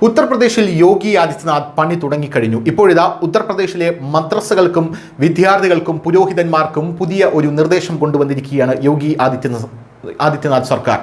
ഉത്തർപ്രദേശിൽ യോഗി ആദിത്യനാഥ് പണി തുടങ്ങിക്കഴിഞ്ഞു. ഇപ്പോഴിതാ ഉത്തർപ്രദേശിലെ മദ്രസകൾക്കും വിദ്യാർത്ഥികൾക്കും പുരോഹിതന്മാർക്കും പുതിയ ഒരു നിർദ്ദേശം കൊണ്ടുവന്നിരിക്കുകയാണ് യോഗി ആദിത്യനാഥ് സർക്കാർ.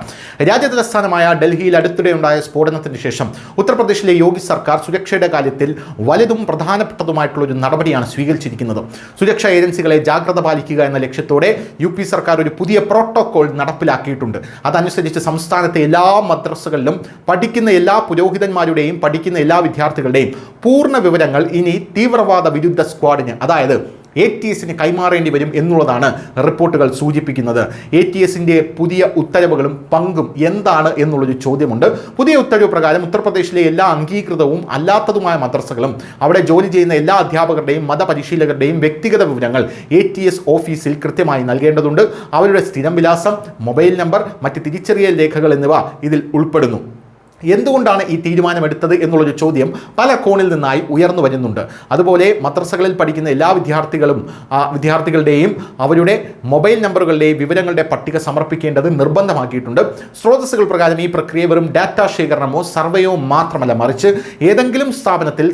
രാജ്യതലസ്ഥാനമായ ഡൽഹിയിൽ അടുത്തിടെയുണ്ടായ സ്ഫോടനത്തിന് ശേഷം ഉത്തർപ്രദേശിലെ യോഗി സർക്കാർ സുരക്ഷയുടെ കാര്യത്തിൽ വലുതും പ്രധാനപ്പെട്ടതുമായിട്ടുള്ള ഒരു നടപടിയാണ് സ്വീകരിച്ചിരിക്കുന്നത്. സുരക്ഷാ ഏജൻസികളെ ജാഗ്രത പാലിക്കുക എന്ന ലക്ഷ്യത്തോടെ UP സർക്കാർ ഒരു പുതിയ പ്രോട്ടോകോൾ നടപ്പിലാക്കിയിട്ടുണ്ട്. അതനുസരിച്ച് സംസ്ഥാനത്തെ എല്ലാ മദ്രസകളിലും പഠിക്കുന്ന എല്ലാ പുരോഹിതന്മാരുടെയും പഠിക്കുന്ന എല്ലാ വിദ്യാർത്ഥികളുടെയും പൂർണ്ണ വിവരങ്ങൾ ഇനി തീവ്രവാദ വിരുദ്ധ സ്ക്വാഡിന്, അതായത് ATSന് കൈമാറേണ്ടി വരും എന്നുള്ളതാണ് റിപ്പോർട്ടുകൾ സൂചിപ്പിക്കുന്നത്. ATSന്റെ പുതിയ ഉത്തരവുകളും പങ്കും എന്താണ് എന്നുള്ളൊരു ചോദ്യമുണ്ട്. പുതിയ ഉത്തരവ് പ്രകാരം ഉത്തർപ്രദേശിലെ എല്ലാ അംഗീകൃതവും അല്ലാത്തതുമായ മദ്രസകളും അവിടെ ജോലി ചെയ്യുന്ന എല്ലാ അധ്യാപകരുടെയും മതപരിശീലകരുടെയും വ്യക്തിഗത വിവരങ്ങൾ ATS ഓഫീസിൽ കൃത്യമായി നൽകേണ്ടതുണ്ട്. അവരുടെ സ്ഥിരം വിലാസം, മൊബൈൽ നമ്പർ, മറ്റ് തിരിച്ചറിയൽ രേഖകൾ എന്നിവ ഇതിൽ ഉൾപ്പെടുന്നു. എന്തുകൊണ്ടാണ് ഈ തീരുമാനമെടുത്തത് എന്നുള്ളൊരു ചോദ്യം പല കോണിൽ നിന്നായി ഉയർന്നു വരുന്നുണ്ട്. അതുപോലെ മദ്രസകളിൽ പഠിക്കുന്ന എല്ലാ വിദ്യാർത്ഥികളുടെയും അവരുടെ മൊബൈൽ നമ്പറുകളുടെയും വിവരങ്ങളുടെ പട്ടിക സമർപ്പിക്കേണ്ടത് നിർബന്ധമാക്കിയിട്ടുണ്ട്. സ്രോതസ്സുകൾ പ്രകാരം ഈ പ്രക്രിയ വെറും ഡാറ്റ ശേഖരണമോ സർവേയോ മാത്രമല്ല, മറിച്ച് ഏതെങ്കിലും സ്ഥാപനത്തിൽ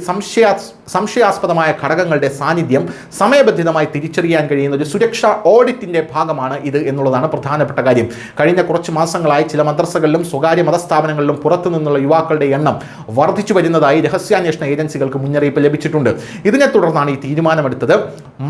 സംശയാസ്പദമായ ഘടകങ്ങളുടെ സാന്നിധ്യം സമയബന്ധിതമായി തിരിച്ചറിയാൻ കഴിയുന്ന ഒരു സുരക്ഷാ ഓഡിറ്റിന്റെ ഭാഗമാണ് ഇത് എന്നുള്ളതാണ് പ്രധാനപ്പെട്ട കാര്യം. കഴിഞ്ഞ കുറച്ച് മാസങ്ങളായി ചില മദ്രസകളിലും സ്വകാര്യ മതസ്ഥാപനങ്ങളിലും പുറത്തു നിന്നുള്ള യുവാക്കളുടെ എണ്ണം വർദ്ധിച്ചു വരുന്നതായി രഹസ്യാന്വേഷണ ഏജൻസികൾക്ക് മുന്നറിയിപ്പ് ലഭിച്ചിട്ടുണ്ട്. ഇതിനെ തുടർന്നാണ് ഈ തീരുമാനമെടുത്തത്.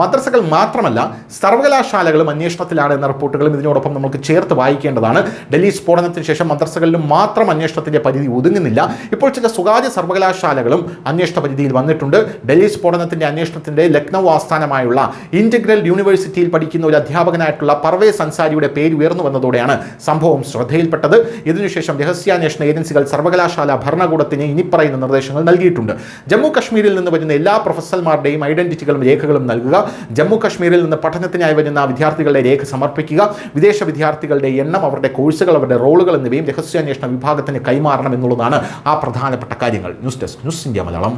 മദ്രസകൾ മാത്രമല്ല, സർവകലാശാലകളും അന്വേഷണത്തിലാണ് എന്ന റിപ്പോർട്ടുകളും ഇതിനോടൊപ്പം നമുക്ക് ചേർത്ത് വായിക്കേണ്ടതാണ്. ഡൽഹി സ്ഫോടനത്തിന് ശേഷം മദ്രസകളിലും മാത്രം അന്വേഷണത്തിന്റെ പരിധി ഒതുങ്ങുന്നില്ല. ഇപ്പോൾ ചില സ്വകാര്യ സർവകലാശാലകളും അന്വേഷണ പരിധിയിൽ വന്നിട്ടുണ്ട്. ഡൽഹി സ്ഫോടനത്തിന്റെ അന്വേഷണത്തിന്റെ ലക്നൗ ആസ്ഥാനമായുള്ള ഇന്റഗ്രൽ യൂണിവേഴ്സിറ്റിയിൽ പഠിക്കുന്ന ഒരു അധ്യാപകനായിട്ടുള്ള പർവേസ് അൻസാരിയുടെ പേര് ഉയർന്നു വന്നതോടെയാണ് സംഭവം ശ്രദ്ധയിൽപ്പെട്ടത്. ഇതിനുശേഷം രഹസ്യാന്വേഷണ ഏജൻസികൾ സർവകലാശാല ഭരണകൂടത്തിന് ഇനി പറയുന്ന നിർദ്ദേശങ്ങൾ നൽകിയിട്ടുണ്ട്. ജമ്മു കശ്മീരിൽ നിന്ന് വരുന്ന എല്ലാ പ്രൊഫസർമാരുടെയും ഐഡന്റിറ്റികളും രേഖകളും നൽകുക. ജമ്മു കശ്മീരിൽ നിന്ന് പഠനത്തിനായി വരുന്ന വിദ്യാർത്ഥികളുടെ രേഖ സമർപ്പിക്കുക. വിദേശ വിദ്യാർത്ഥികളുടെ എണ്ണം, അവരുടെ കോഴ്സുകൾ, അവരുടെ റോളുകൾ എന്നിവയും രഹസ്യാന്വേഷണ വിഭാഗത്തിന് കൈമാറണം എന്നുള്ളതാണ് ആ പ്രധാനപ്പെട്ട കാര്യങ്ങൾ. News desk, news India Malayalam.